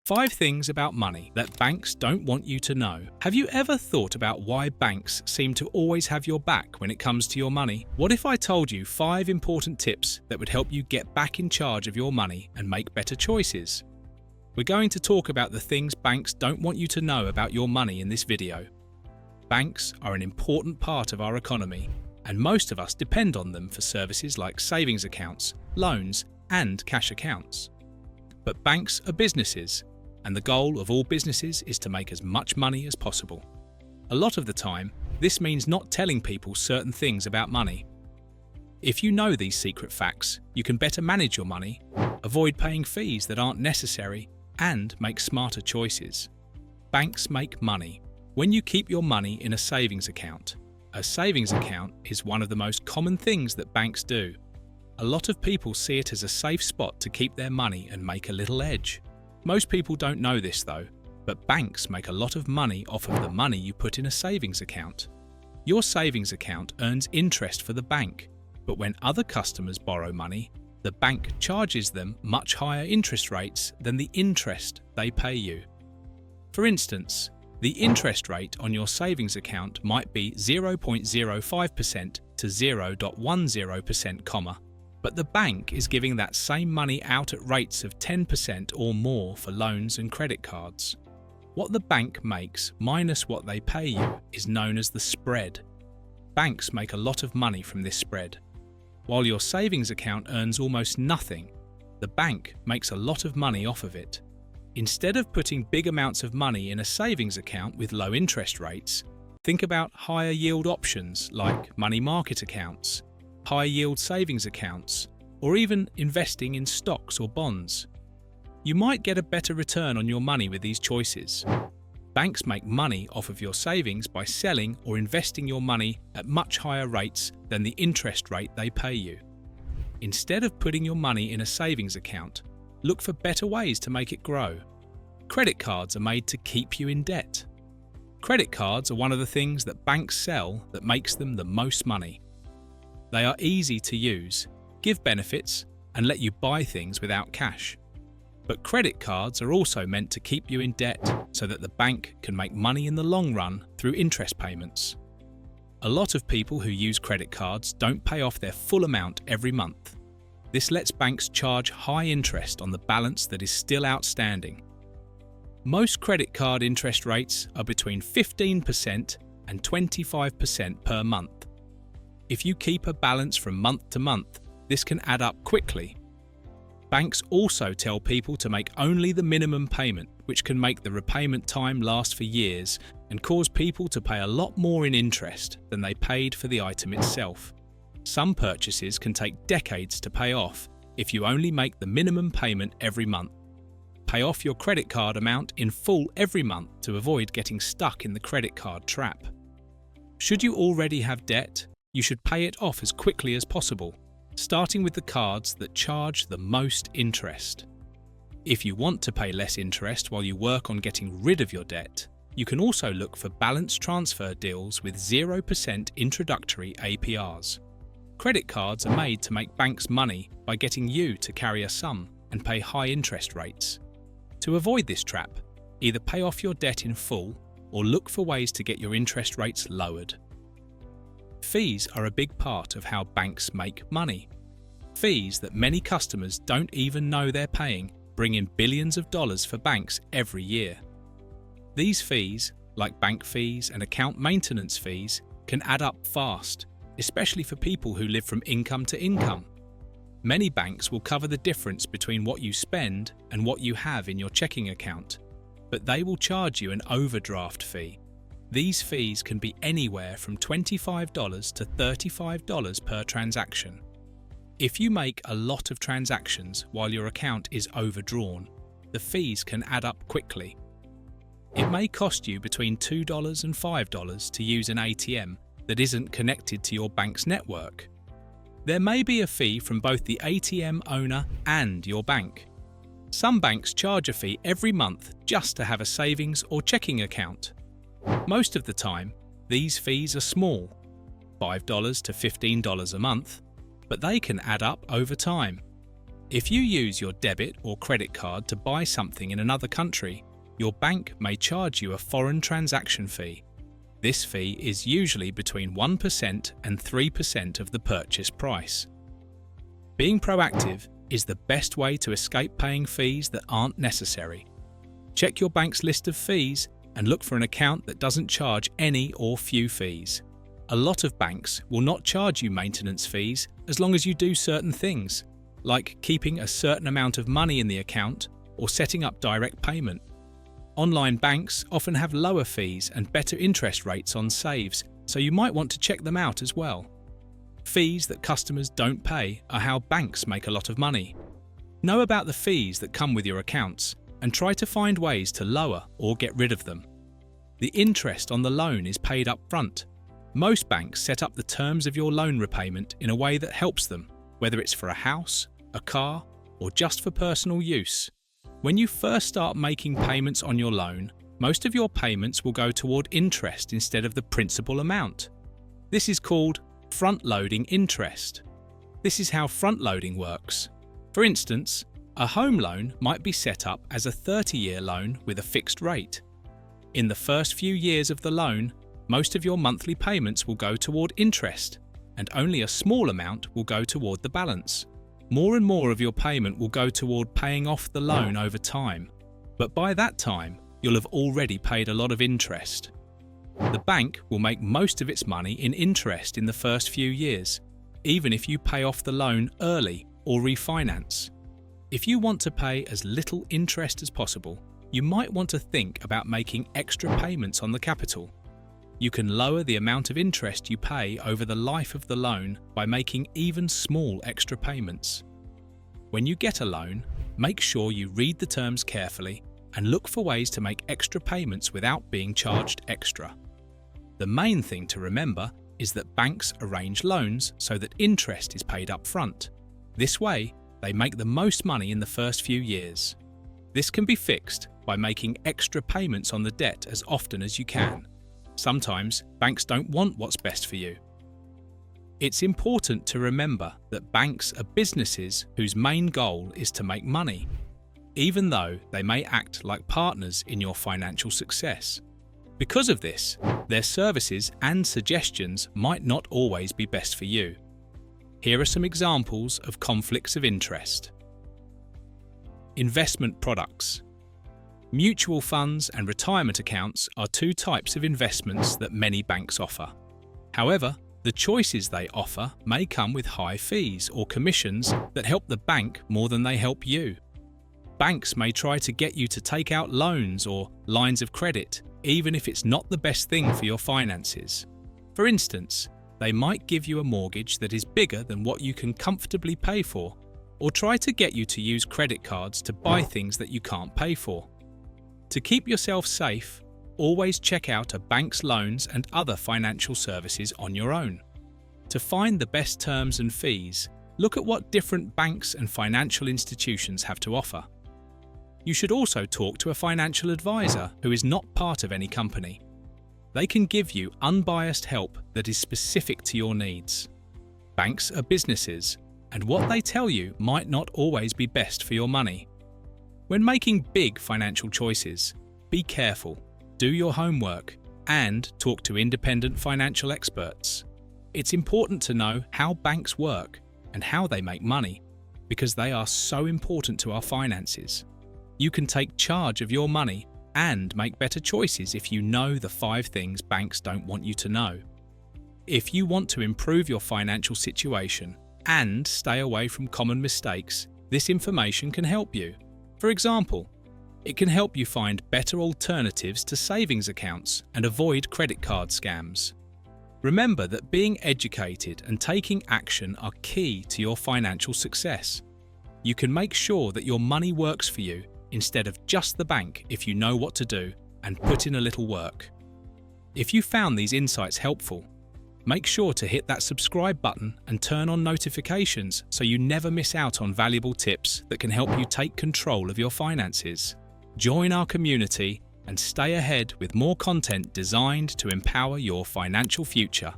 5 things about money that banks don't want you to know. Have you ever thought about why banks seem to always have your back when it comes to your money? What if I told you 5 important tips that would help you get back in charge of your money and make better choices? We're going to talk about the things banks don't want you to know about your money in this video. Banks are an important part of our economy, and most of us depend on them for services like savings accounts, loans, and cash accounts. But banks are businesses, and the goal of all businesses is to make as much money as possible. A lot of the time, this means not telling people certain things about money. If you know these secret facts, you can better manage your money, avoid paying fees that aren't necessary, and make smarter choices. Banks make money when you keep your money in a savings account. A savings account is one of the most common things that banks do. A lot of people see it as a safe spot to keep their money and make a little edge. Most people don't know this though, but banks make a lot of money off of the money you put in a savings account. Your savings account earns interest for the bank, but when other customers borrow money, the bank charges them much higher interest rates than the interest they pay you. For instance, the interest rate on your savings account might be 0.05% to 0.10%, but the bank is giving that same money out at rates of 10% or more for loans and credit cards. What the bank makes minus what they pay you is known as the spread. Banks make a lot of money from this spread. While your savings account earns almost nothing, the bank makes a lot of money off of it. Instead of putting big amounts of money in a savings account with low interest rates, think about higher yield options like money market accounts, high-yield savings accounts, or even investing in stocks or bonds. You might get a better return on your money with these choices. Banks make money off of your savings by selling or investing your money at much higher rates than the interest rate they pay you. Instead of putting your money in a savings account, look for better ways to make it grow. Credit cards are made to keep you in debt. Credit cards are one of the things that banks sell that makes them the most money. They are easy to use, give benefits, and let you buy things without cash. But credit cards are also meant to keep you in debt so that the bank can make money in the long run through interest payments. A lot of people who use credit cards don't pay off their full amount every month. This lets banks charge high interest on the balance that is still outstanding. Most credit card interest rates are between 15% and 25% per month. If you keep a balance from month to month, this can add up quickly. Banks also tell people to make only the minimum payment, which can make the repayment time last for years and cause people to pay a lot more in interest than they paid for the item itself. Some purchases can take decades to pay off if you only make the minimum payment every month. Pay off your credit card amount in full every month to avoid getting stuck in the credit card trap. Should you already have debt, you should pay it off as quickly as possible, starting with the cards that charge the most interest. If you want to pay less interest while you work on getting rid of your debt, you can also look for balance transfer deals with 0% introductory APRs. Credit cards are made to make banks money by getting you to carry a sum and pay high interest rates. To avoid this trap, either pay off your debt in full or look for ways to get your interest rates lowered. Fees are a big part of how banks make money. Fees that many customers don't even know they're paying bring in billions of dollars for banks every year. These fees, like bank fees and account maintenance fees, can add up fast, especially for people who live from income to income. Many banks will cover the difference between what you spend and what you have in your checking account, but they will charge you an overdraft fee. These fees can be anywhere from $25 to $35 per transaction. If you make a lot of transactions while your account is overdrawn, the fees can add up quickly. It may cost you between $2 and $5 to use an ATM that isn't connected to your bank's network. There may be a fee from both the ATM owner and your bank. Some banks charge a fee every month just to have a savings or checking account. Most of the time, these fees are small, $5 to $15 a month, but they can add up over time. If you use your debit or credit card to buy something in another country, your bank may charge you a foreign transaction fee. This fee is usually between 1% and 3% of the purchase price. Being proactive is the best way to escape paying fees that aren't necessary. Check your bank's list of fees and look for an account that doesn't charge any or few fees. A lot of banks will not charge you maintenance fees as long as you do certain things, like keeping a certain amount of money in the account or setting up direct payment. Online banks often have lower fees and better interest rates on saves, so you might want to check them out as well. Fees that customers don't pay are how banks make a lot of money. Know about the fees that come with your accounts and try to find ways to lower or get rid of them. The interest on the loan is paid up front. Most banks set up the terms of your loan repayment in a way that helps them, whether it's for a house, a car, or just for personal use. When you first start making payments on your loan, most of your payments will go toward interest instead of the principal amount. This is called front-loading interest. This is how front-loading works. For instance, a home loan might be set up as a 30-year loan with a fixed rate. In the first few years of the loan, most of your monthly payments will go toward interest, and only a small amount will go toward the balance. More and more of your payment will go toward paying off the loan over time, but by that time, you'll have already paid a lot of interest. The bank will make most of its money in interest in the first few years, even if you pay off the loan early or refinance. If you want to pay as little interest as possible, you might want to think about making extra payments on the capital. You can lower the amount of interest you pay over the life of the loan by making even small extra payments. When you get a loan, make sure you read the terms carefully and look for ways to make extra payments without being charged extra. The main thing to remember is that banks arrange loans so that interest is paid up front. This way, they make the most money in the first few years. This can be fixed by making extra payments on the debt as often as you can. Sometimes banks don't want what's best for you. It's important to remember that banks are businesses whose main goal is to make money, even though they may act like partners in your financial success. Because of this, their services and suggestions might not always be best for you. Here are some examples of conflicts of interest. Investment products. Mutual funds and retirement accounts are two types of investments that many banks offer. However, the choices they offer may come with high fees or commissions that help the bank more than they help you. Banks may try to get you to take out loans or lines of credit, even if it's not the best thing for your finances. For instance, they might give you a mortgage that is bigger than what you can comfortably pay for, or try to get you to use credit cards to buy things that you can't pay for. To keep yourself safe, always check out a bank's loans and other financial services on your own. To find the best terms and fees, look at what different banks and financial institutions have to offer. You should also talk to a financial advisor who is not part of any company. They can give you unbiased help that is specific to your needs. Banks are businesses, and what they tell you might not always be best for your money. When making big financial choices, be careful, do your homework, and talk to independent financial experts. It's important to know how banks work and how they make money, because they are so important to our finances. You can take charge of your money and make better choices if you know the 5 things banks don't want you to know. If you want to improve your financial situation and stay away from common mistakes, this information can help you. For example, it can help you find better alternatives to savings accounts and avoid credit card scams. Remember that being educated and taking action are key to your financial success. You can make sure that your money works for you instead of just the bank if you know what to do and put in a little work. If you found these insights helpful, make sure to hit that subscribe button and turn on notifications so you never miss out on valuable tips that can help you take control of your finances. Join our community and stay ahead with more content designed to empower your financial future.